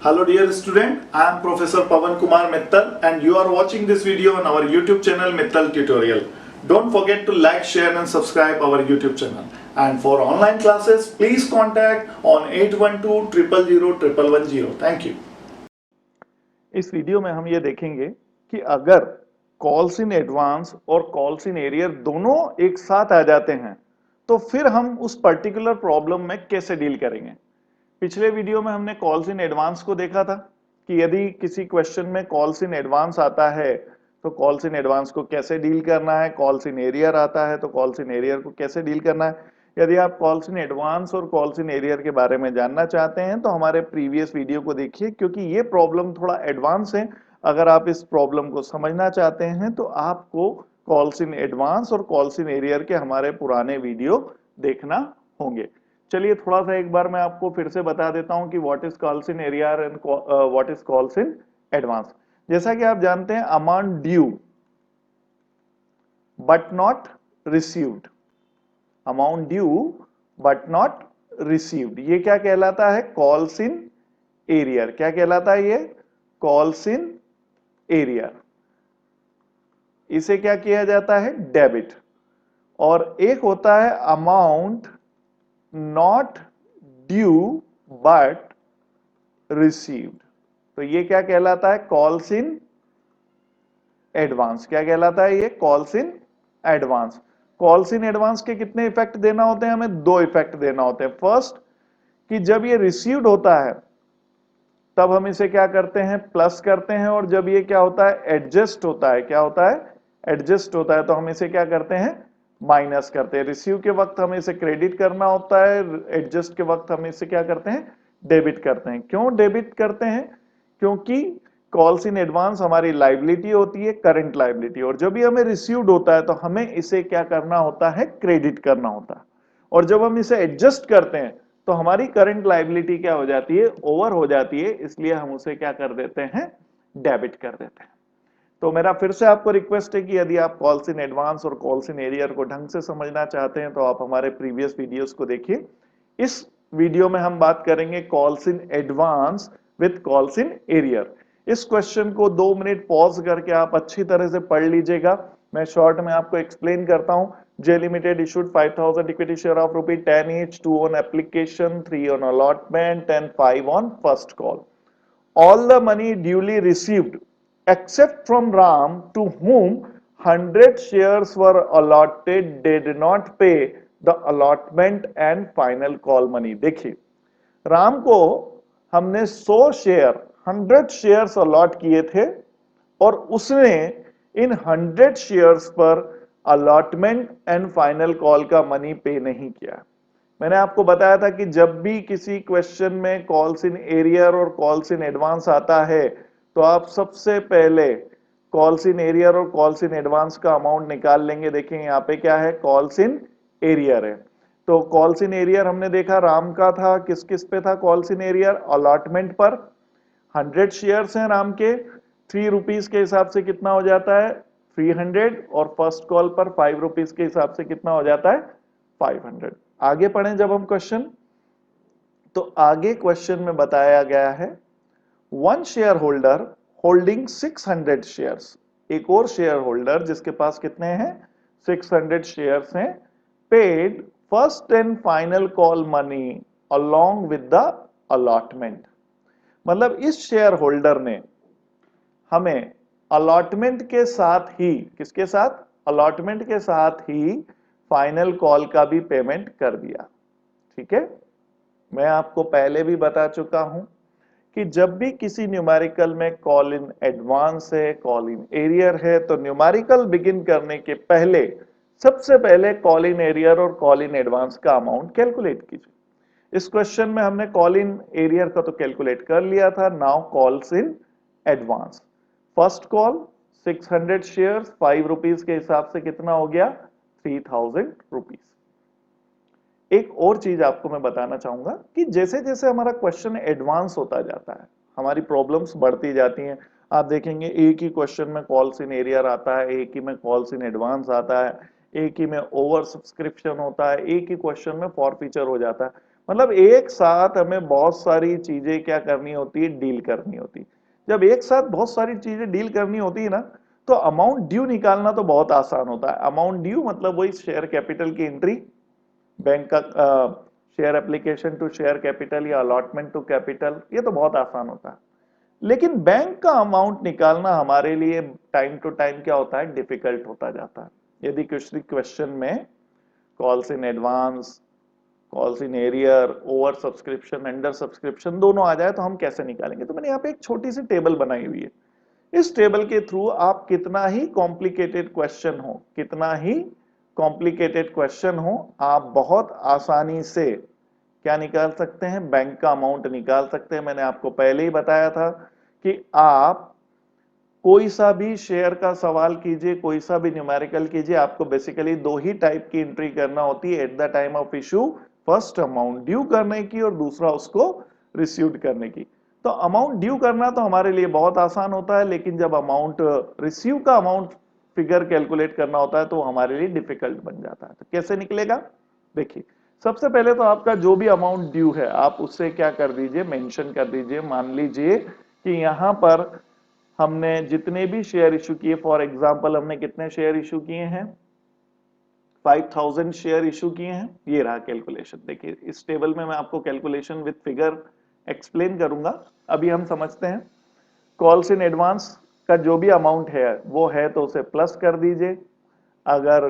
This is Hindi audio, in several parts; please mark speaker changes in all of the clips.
Speaker 1: Hello dear student, I am Professor Pawan Kumar Mittal and you are watching this video on our YouTube channel Mittal Tutorial. Don't forget to like, share and subscribe our YouTube channel. And for online classes, please contact on 812-000-110. Thank you.
Speaker 2: इस वीडियो में हम ये देखेंगे कि अगर कॉल्स इन एडवांस और कॉल्स इन एरियर दोनों एक साथ आ जाते हैं तो फिर हम उस पर्टिकुलर प्रॉब्लम में कैसे डील करेंगे। पिछले वीडियो में हमने कॉल्स इन एडवांस को देखा था कि यदि किसी क्वेश्चन में कॉल्स इन एडवांस आता है तो कॉल्स इन एडवांस को कैसे डील करना है, कॉल्स इन एरियर आता है तो कॉल्स इन एरियर को कैसे डील करना है। यदि आप कॉल्स इन एडवांस और कॉल्स इन एरियर के बारे में जानना चाहते हैं तो हमारे प्रीवियस वीडियो को देखिए, क्योंकि ये प्रॉब्लम थोड़ा एडवांस है। अगर आप इस प्रॉब्लम को समझना चाहते हैं तो आपको कॉल्स इन एडवांस और कॉल्स इन एरियर के हमारे पुराने वीडियो देखना होंगे। चलिए थोड़ा सा एक बार मैं आपको फिर से बता देता हूं कि what is calls in arrear and what is calls in advance. जैसा कि आप जानते हैं, amount due but not received, amount due but not received, ये क्या कहलाता है? Calls in arrear. क्या कहलाता है ये? Calls in arrear. इसे क्या किया जाता है? डेबिट। और एक होता है amount not due but received, तो ये क्या कहलाता है? Calls in advance. क्या कहलाता है ये? Calls in advance. Calls in advance के कितने इफेक्ट देना होते हैं? हमें दो इफेक्ट देना होते हैं। फर्स्ट, कि जब ये रिसीव्ड होता है तब हम इसे क्या करते हैं? प्लस करते हैं। और जब ये क्या होता है? एडजस्ट होता है। क्या होता है? एडजस्ट होता है, तो हम इसे क्या करते हैं? माइनस करते हैं। रिसीव के वक्त हमें इसे क्रेडिट करना होता है, एडजस्ट के वक्त हम इसे क्या करते हैं? डेबिट करते हैं। क्यों डेबिट करते हैं? क्योंकि कॉल्स इन एडवांस हमारी लायबिलिटी होती है, करंट लायबिलिटी, और जब भी हमें रिसीव्ड होता है तो हमें इसे क्या करना होता है? क्रेडिट करना होता है। और जब हम इसे एडजस्ट करते हैं तो हमारी करंट लायबिलिटी क्या हो जाती है? ओवर हो जाती है, इसलिए हम उसे क्या कर देते हैं? डेबिट कर देते हैं। तो मेरा फिर से आपको रिक्वेस्ट है कि यदि आप कॉल्स इन एडवांस और कॉल्स इन एरियर को ढंग से समझना चाहते हैं तो आप हमारे प्रीवियस वीडियोस को देखिए। इस वीडियो में हम बात करेंगे calls in advance with calls in arrear. इस क्वेश्चन को 2 मिनट पॉज करके आप अच्छी तरह से पढ़ लीजिएगा। मैं शॉर्ट में आपको एक्सप्लेन करता हूं। J Limited issued 5,000 equity share of ₹10 each, 2 on application, 3 on allotment and 5 on first call. All the money duly received except from Ram, to whom 100 shares were allotted, did not pay the allotment and final call money. देखिए, राम को हमने 100 शेयर 100 शेयर्स अलॉट किए थे और उसने इन 100 शेयर्स पर अलॉटमेंट एंड फाइनल कॉल का मनी पे नहीं किया। मैंने आपको बताया था कि जब भी किसी क्वेश्चन में कॉल्स इन एरियर और कॉल्स इन एडवांस आता है तो आप सबसे पहले कॉल्स इन एरियर और कॉल्स इन एडवांस का अमाउंट निकाल लेंगे। देखिए यहाँ पे क्या है? कॉल्स इन एरियर है। तो कॉल्स इन एरियर हमने देखा राम का था, किस किस पे था कॉल्स इन एरियर? अलॉटमेंट पर। 100 शेयर्स हैं राम के, 3 रुपीज के हिसाब से कितना हो जाता है? 300। और फर्स्ट कॉल पर 5 रुपीज के हिसाब से कितना हो जाता है? 500। आगे पढ़ें जब हम क्वेश्चन, तो आगे क्वेश्चन में बताया गया है one share holder holding 600 shares, एक और शेयर होल्डर जिसके पास कितने हैं? 600 शेयर्स हैं, paid first and final call money along with the allotment. मतलब इस शेयर होल्डर ने हमें अलॉटमेंट के साथ ही, किसके साथ? अलॉटमेंट के साथ ही फाइनल कॉल का भी पेमेंट कर दिया। ठीक है, मैं आपको पहले भी बता चुका हूं कि जब भी किसी न्यूमेरिकल में कॉल इन एडवांस है, कॉल इन एरियर है, तो न्यूमेरिकल बिगिन करने के पहले सबसे पहले कॉल इन एरियर और कॉल इन एडवांस का अमाउंट कैलकुलेट कीजिए। इस क्वेश्चन में हमने कॉल इन एरियर का तो कैलकुलेट कर लिया था। Now calls in advance. First call 600 shares, 5 rupees के हिसाब से कितना हो गया? 3000 रुपीज। एक और चीज आपको मैं बताना चाहूंगा कि जैसे जैसे हमारा क्वेश्चन एडवांस होता जाता है हमारी प्रॉब्लम्स बढ़ती जाती हैं। आप देखेंगे एक ही क्वेश्चन में कॉल्स इन एरियर आता है, एक ही में कॉल्स इन एडवांस आता है, एक ही में ओवर सब्सक्रिप्शन होता है, एक ही क्वेश्चन में फॉरफीचर हो जाता है। मतलब एक साथ हमें बहुत सारी चीजें क्या करनी होती है, डील करनी होती है। जब एक साथ बहुत सारी चीजें डील करनी होती है ना, तो अमाउंट ड्यू निकालना तो बहुत आसान होता है। अमाउंट ड्यू मतलब वही शेयर कैपिटल की एंट्री, बैंक का share application to share capital या अलॉटमेंट टू कैपिटल, ये तो बहुत आसान होता है। लेकिन बैंक का अमाउंट निकालना हमारे लिए टाइम टू टाइम क्या होता है, डिफिकल्ट होता जाता है। यदि किसी क्वेश्चन में calls in advance, calls in arrear, over subscription, under subscription दोनों आ जाए तो हम कैसे निकालेंगे। तो मैंने यहाँ पे एक छोटी सी टेबल बनाई हुई है। इस टेबल के थ्रू आप कितना ही कॉम्प्लिकेटेड क्वेश्चन हो, कितना ही कॉम्प्लिकेटेड क्वेश्चन हो, आप बहुत आसानी से क्या निकाल सकते हैं, बैंक का अमाउंट निकाल सकते हैं। मैंने आपको पहले ही बताया था कि आप कोई सा भी शेयर का सवाल कीजिए, कोई सा भी न्यूमेरिकल कीजिए, आपको बेसिकली दो ही टाइप की एंट्री करना होती है at the time of issue. First amount due करने की और दूसरा उसको रिसीव्ड करने की। तो अमाउंट ड्यू करना तो हमारे लिए बहुत आसान होता है, लेकिन जब अमाउंट रिसीव का अमाउंट फिगर कैलकुलेट करना होता है तो हमारे लिए डिफिकल्ट बन जाता है। तो कैसे निकलेगा, देखिए सबसे पहले तो आपका जो भी अमाउंट ड्यू है आप उससे क्या कर दीजिए, मेंशन कर दीजिए। मान लीजिए कि यहां पर हमने जितने भी शेयर इशू किए, फॉर एग्जांपल हमने कितने शेयर इशू किए हैं, 5000 शेयर इशू किए हैं। ये रहा कैलकुलेशन। देखिए इस टेबल में मैं आपको कैलकुलेशन विद फिगर एक्सप्लेन करूंगा। अभी हम समझते हैं कॉल्स इन एडवांस का जो भी अमाउंट है वो है तो उसे प्लस कर दीजिए। अगर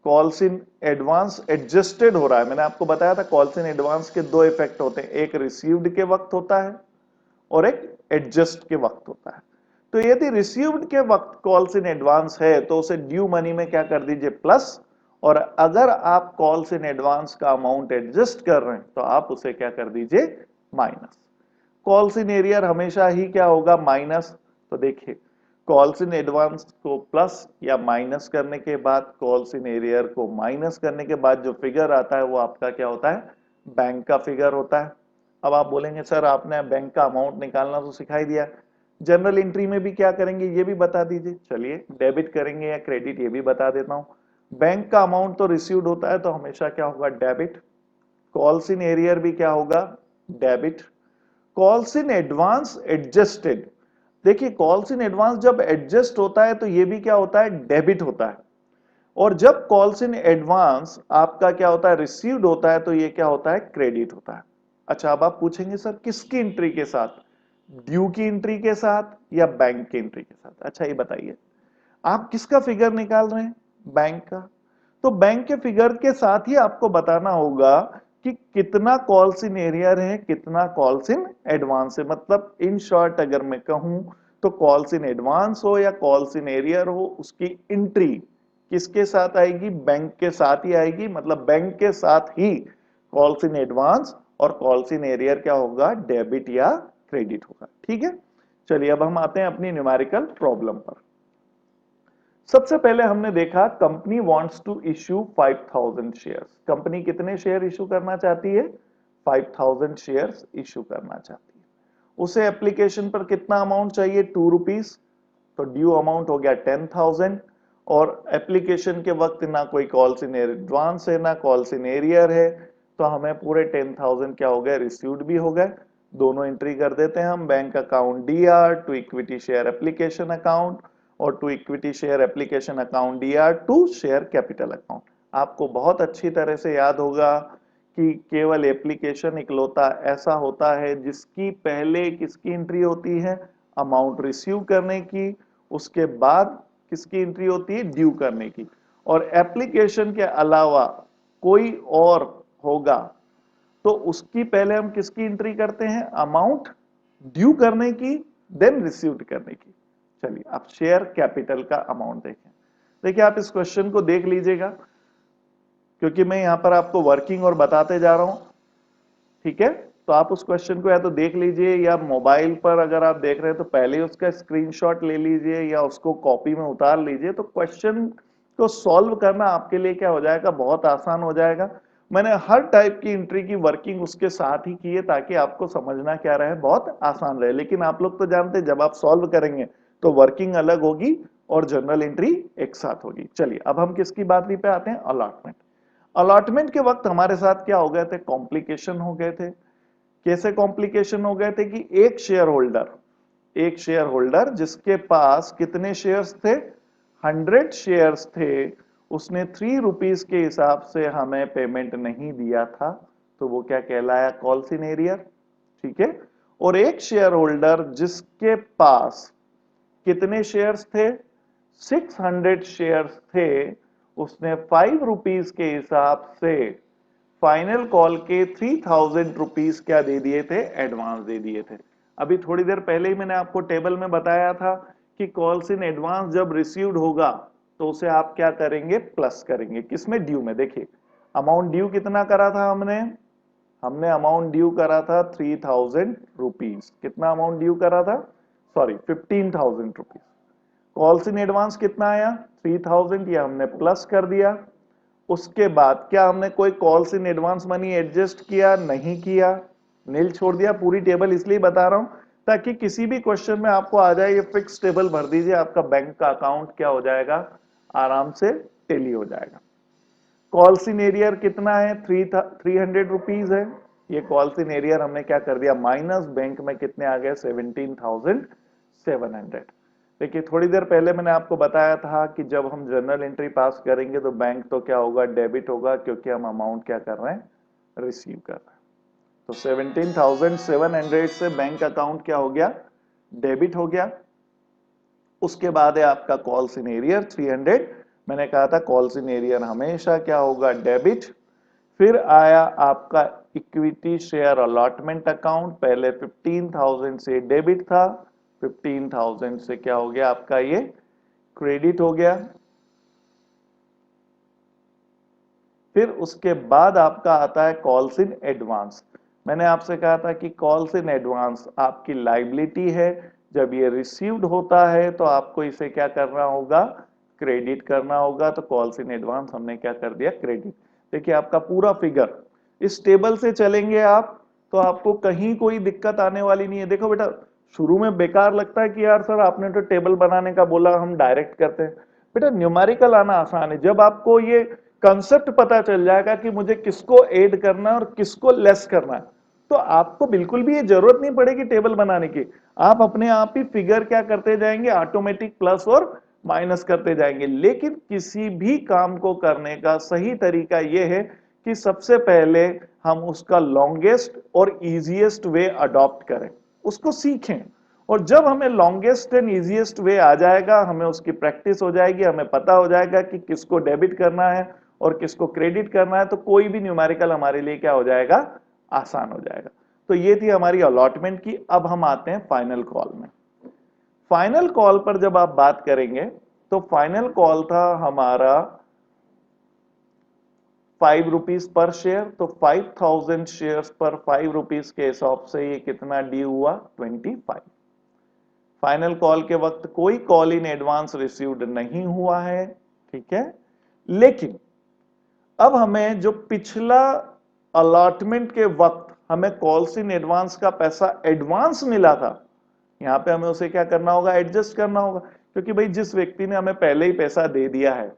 Speaker 2: कॉल्स इन एडवांस एडजस्टेड हो रहा है, मैंने आपको बताया था कॉल्स इन एडवांस के दो इफेक्ट होते हैं, एक रिसीव्ड के वक्त होता है और एक एडजस्ट के वक्त होता है। तो यदि रिसीव्ड के वक्त कॉल्स इन एडवांस है तो उसे ड्यू मनी में क्या कर दीजिए, प्लस। और अगर आप कॉल्स इन एडवांस का अमाउंट एडजस्ट कर रहे हैं तो आप उसे क्या कर दीजिए, माइनस। कॉल्स इन एरियर हमेशा ही क्या होगा, माइनस। तो देखिए कॉल्स इन एडवांस को प्लस या माइनस करने के बाद, कॉल्स इन एरियर को माइनस करने के बाद जो फिगर आता है वो आपका क्या होता है, बैंक का फिगर होता है। अब आप बोलेंगे सर आपने बैंक का अमाउंट निकालना तो सिखाई दिया, जनरल एंट्री में भी क्या करेंगे ये भी बता दीजिए। चलिए डेबिट करेंगे या क्रेडिट ये भी बता देता हूं। बैंक का अमाउंट तो रिसीव्ड होता है तो हमेशा क्या होगा, डेबिट। कॉल्स इन एरियर भी क्या होगा, debit. Calls in advance adjusted, देखिए कॉल्स इन एडवांस जब एडजस्ट होता है तो ये भी क्या होता है, डेबिट होता है। और जब कॉल्स इन एडवांस आपका क्या होता है, रिसीव्ड होता है तो ये क्या होता है, क्रेडिट होता है। अच्छा अब आप पूछेंगे सर किसकी एंट्री के साथ, ड्यू की एंट्री के साथ या बैंक की एंट्री के साथ। अच्छा ये बताइए आप किसका फिगर निकाल रहे हैं, बैंक का। तो बैंक के फिगर के साथ ही आपको बताना होगा कि कितना कॉल्स इन एरियर है, कितना कॉल्स इन एडवांस है। मतलब इन शॉर्ट अगर मैं कहूं तो कॉल्स इन एडवांस हो या कॉल्स इन एरियर हो, उसकी एंट्री किसके साथ आएगी, बैंक के साथ ही आएगी। मतलब बैंक के साथ ही कॉल्स इन एडवांस और कॉल्स इन एरियर क्या होगा, डेबिट या क्रेडिट होगा। ठीक है, चलिए अब हम आते हैं अपनी न्यूमेरिकल प्रॉब्लम पर। सबसे पहले हमने देखा company wants to issue 5000 shares. Company कितने शेयर इश्यू करना चाहती है, 5000 शेयर्स इश्यू करना चाहती है। उसे एप्लीकेशन पर कितना अमाउंट चाहिए, 2 रुपीज। तो ड्यू अमाउंट हो गया 10,000 और एप्लीकेशन के वक्त ना कोई कॉल्स इन एडवांस है ना कॉल्स इन एरियर है, तो हमें पूरे 10,000 क्या हो गए, रिसीव्ड भी हो गए। दोनों एंट्री कर देते हैं हम, bank account DR to equity share application account और to equity share application account DR to share capital account. आपको बहुत अच्छी तरह से याद होगा कि केवल एप्लीकेशन इकलौता ऐसा होता है जिसकी पहले किसकी एंट्री होती है, अमाउंट रिसीव करने की, उसके बाद किसकी एंट्री होती है, ड्यू करने की। और एप्लीकेशन के अलावा कोई और होगा तो उसकी पहले हम किसकी एंट्री करते हैं, अमाउंट ड्यू करने की, देन रिसीव्ड करने की। चलिए आप शेयर कैपिटल का अमाउंट देखें। देखिए आप इस क्वेश्चन को देख लीजिएगा क्योंकि मैं यहां पर आपको वर्किंग और बताते जा रहा हूं। ठीक है, तो आप उस क्वेश्चन को या तो देख लीजिए या मोबाइल पर अगर आप देख रहे हैं तो पहले उसका स्क्रीनशॉट ले लीजिए या उसको कॉपी में उतार लीजिए। तो क्वेश्चन को सॉल्व करना आपके लिए क्या हो जाएगा, बहुत आसान हो जाएगा। मैंने हर टाइप की एंट्री की वर्किंग उसके साथ ही की है ताकि आपको समझना क्या रहे, बहुत आसान रहे। लेकिन आप लोग तो जानते हैं जब आप सॉल्व करेंगे तो वर्किंग अलग होगी और जनरल एंट्री एक साथ होगी। चलिए अब हम किसकी बात पे आते हैं, अलॉटमेंट। अलॉटमेंट के वक्त हमारे साथ क्या हो गए थे, कॉम्प्लिकेशन हो गए थे। कैसे कॉम्प्लिकेशन हो गए थे कि एक शेयर होल्डर जिसके पास कितने शेयर्स थे, 100 शेयर्स थे, उसने 3 रुपीज के हिसाब से हमें पेमेंट नहीं दिया था, तो वो क्या कहलाया, कॉल्स इन एरियर। ठीक है। और एक शेयर होल्डर जिसके पास कितने शेयर्स थे, 600 शेयर्स थे, उसने 5 रुपीज के हिसाब से फाइनल कॉल के 3000 रुपीज क्या दे दिए थे, एडवांस दे दिए थे। अभी थोड़ी देर पहले ही मैंने आपको टेबल में बताया था कि कॉल्स इन एडवांस जब रिसीव्ड होगा तो उसे आप क्या करेंगे, प्लस करेंगे, किसमें, ड्यू में। देखिए अमाउंट ड्यू कितना करा था हमने, अमाउंट ड्यू करा था 3000 रुपीज। कितना अमाउंट ड्यू करा था, sorry 15,000 rupees. Calls in advance कितना आया, 3000, या हमने प्लस कर दिया। उसके बाद क्या हमने कोई calls in advance money adjust किया, नहीं किया, नील छोड़ दिया। पूरी टेबल इसलिए बता रहा हूं ताकि किसी भी क्वेश्चन में आपको आ जाए, ये फिक्स टेबल भर दीजिए, आपका बैंक का अकाउंट क्या हो जाएगा, आराम से टेली हो जाएगा। कॉल्स इन एरियर कितना है, 300 रुपीज है। ये कॉल्स इन एरियर हमने क्या कर दिया, माइनस, बैंक में कितने आ गए, 17,700। देखिए थोड़ी देर पहले मैंने आपको बताया था कि जब हम जर्नल एंट्री पास करेंगे तो बैंक तो क्या होगा, डेबिट होगा, क्योंकि हम अमाउंट क्या कर रहे हैं, रिसीव कर रहे हैं। तो 17,700 से बैंक अकाउंट क्या हो गया, डेबिट हो गया। उसके बाद है आपका कॉल्स इन एरियर 300। मैंने कहा था कॉल्स इन एरियर हमेशा क्या होगा, डेबिट। फिर आया आपका इक्विटी शेयर अलॉटमेंट अकाउंट, पहले 15,000 से डेबिट था, 15,000 से क्या हो गया आपका, ये क्रेडिट हो गया। फिर उसके बाद आपका आता है कॉल्स इन एडवांस। मैंने आपसे कहा था कि कॉल्स इन एडवांस आपकी लाइबिलिटी है, जब ये रिसीव्ड होता है तो आपको इसे क्या करना होगा, क्रेडिट करना होगा। तो कॉल्स इन एडवांस हमने क्या कर दिया, क्रेडिट। देखिए आपका पूरा फिगर इस टेबल से चलेंगे आप तो आपको कहीं कोई दिक्कत आने वाली नहीं है। देखो बेटा, शुरू में बेकार लगता है कि यार सर आपने तो टेबल बनाने का बोला, हम डायरेक्ट करते हैं। बेटा न्यूमेरिकल आना आसान है, जब आपको ये कंसेप्ट पता चल जाएगा कि मुझे किसको ऐड करना है और किसको लेस करना है, तो आपको बिल्कुल भी ये जरूरत नहीं पड़ेगी टेबल बनाने की। आप अपने आप ही फिगर क्या करते जाएंगे, ऑटोमेटिक प्लस और माइनस करते जाएंगे। लेकिन किसी भी काम को करने का सही तरीका यह है कि सबसे पहले हम उसका लॉन्गेस्ट और इजीएस्ट वे अडॉप्ट करें, उसको सीखें। और जब हमें लॉन्गेस्ट एंड इजीएस्ट वे आ जाएगा, हमें उसकी प्रैक्टिस हो जाएगी, हमें पता हो जाएगा कि किसको डेबिट करना है और किसको क्रेडिट करना है, तो कोई भी न्यूमेरिकल हमारे लिए क्या हो जाएगा, आसान हो जाएगा। तो ये थी हमारी अलॉटमेंट की। अब हम आते हैं फाइनल कॉल में। फाइनल कॉल पर जब आप बात करेंगे तो फाइनल कॉल था हमारा 5 रुपीज पर शेयर। तो 5,000 शेयर्स पर 5 रुपीज के हिसाब से ये कितना ड्यू हुआ, 25। फाइनल कॉल के वक्त कोई कॉल इन एडवांस रिसीव्ड नहीं हुआ है, ठीक है। लेकिन अब हमें जो पिछला अलॉटमेंट के वक्त हमें कॉल्स इन एडवांस का पैसा एडवांस मिला था, यहां पे हमें उसे क्या करना होगा, एडजस्ट करना होगा। क्योंकि भाई जिस व्यक्ति ने हमें पहले ही पैसा दे दिया है,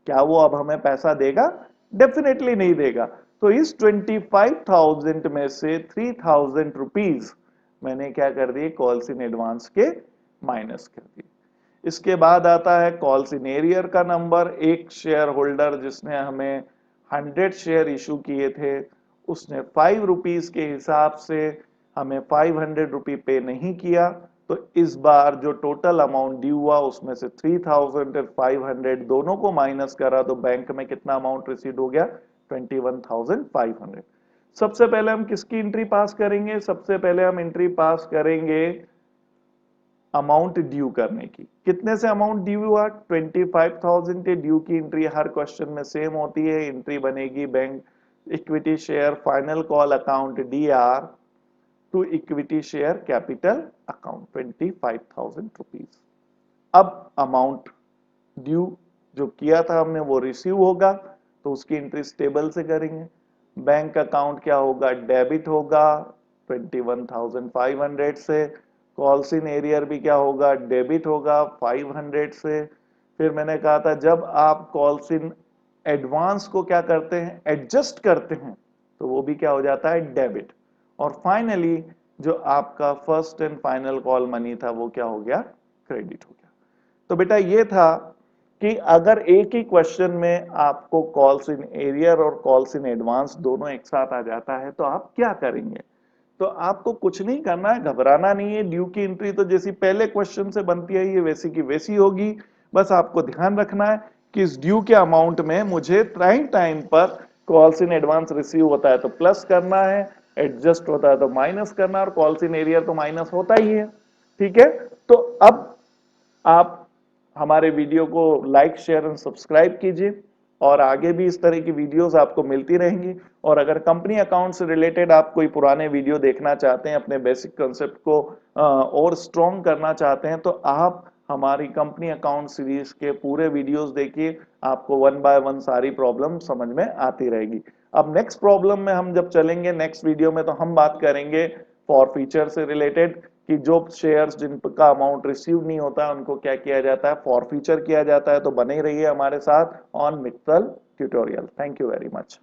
Speaker 2: क्या वो अब हमें पैसा देगा, डेफिनेटली नहीं देगा। तो इस 25,000 में से 3,000 रुपीज मैंने क्या कर दिए, कॉल्स इन एडवांस के माइनस कर दिए। इसके बाद आता है कॉल्स इन एरियर का नंबर। एक शेयर होल्डर जिसने हमें 100 शेयर इशू किए थे, उसने 5 रुपीज के हिसाब से हमें 500 रुपी पे नहीं किया। तो इस बार जो टोटल अमाउंट ड्यू हुआ उसमें से 3,000 और 500 दोनों को माइनस करा तो बैंक में कितना अमाउंट रिसीव हो गया, 21,500। सबसे पहले हम किसकी एंट्री पास करेंगे, सबसे पहले हम एंट्री पास करेंगे अमाउंट ड्यू करने की। कितने से अमाउंट ड्यू हुआ, 25,000 के ड्यू की एंट्री हर क्वेश्चन में सेम होती है। एंट्री बनेगी bank equity share final call account DR to equity share capital account 25,000 rupees. अब अमाउंट ड्यू जो किया था हमने वो रिसीव होगा, तो उसकी एंट्री टेबल से करेंगे। बैंक अकाउंट क्या होगा, डेबिट होगा 21,500 से। कॉल्स इन एरियर भी क्या होगा, डेबिट होगा 500 से। फिर मैंने कहा था जब आप कॉल्स इन एडवांस को क्या करते हैं, एडजस्ट करते हैं, तो वो भी क्या हो जाता है, डेबिट। और फाइनली जो आपका first and final call money था वो क्या हो गया, क्रेडिट हो गया। तो बेटा ये था कि अगर एक ही क्वेश्चन में आपको कॉल्स इन एरियर और कॉल्स इन एडवांस दोनों एक साथ आ जाता है तो आप क्या करेंगे। तो आपको कुछ नहीं करना है, घबराना नहीं है। ड्यू की एंट्री तो जैसी पहले क्वेश्चन से बनती है ये वैसी की वैसी होगी। बस आपको ध्यान रखना है कि इस ड्यू के अमाउंट में मुझे राइट टाइम पर कॉल्स इन एडवांस रिसीव होता है तो प्लस करना है, एडजस्ट होता है तो माइनस करना है, और कॉल्स इन एरियर तो माइनस होता ही है। ठीक है, तो अब आप हमारे वीडियो को लाइक शेयर एंड सब्सक्राइब कीजिए और आगे भी इस तरह की वीडियोस आपको मिलती रहेंगी। और अगर कंपनी अकाउंट से रिलेटेड आप कोई पुराने वीडियो देखना चाहते हैं, अपने बेसिक कंसेप्ट को और स्ट्रॉन्ग करना चाहते हैं, तो आप हमारी कंपनी अकाउंट सीरीज के पूरे वीडियोस देखिए, आपको वन बाय वन सारी प्रॉब्लम समझ में आती रहेगी। अब नेक्स्ट प्रॉब्लम में हम जब चलेंगे नेक्स्ट वीडियो में, तो हम बात करेंगे फॉर फीचर से रिलेटेड कि जो शेयर्स जिनका अमाउंट रिसीव नहीं होता है उनको क्या किया जाता है, फॉर फीचर किया जाता है। तो बने रहिए हमारे साथ on Mittal tutorial. Thank you very much.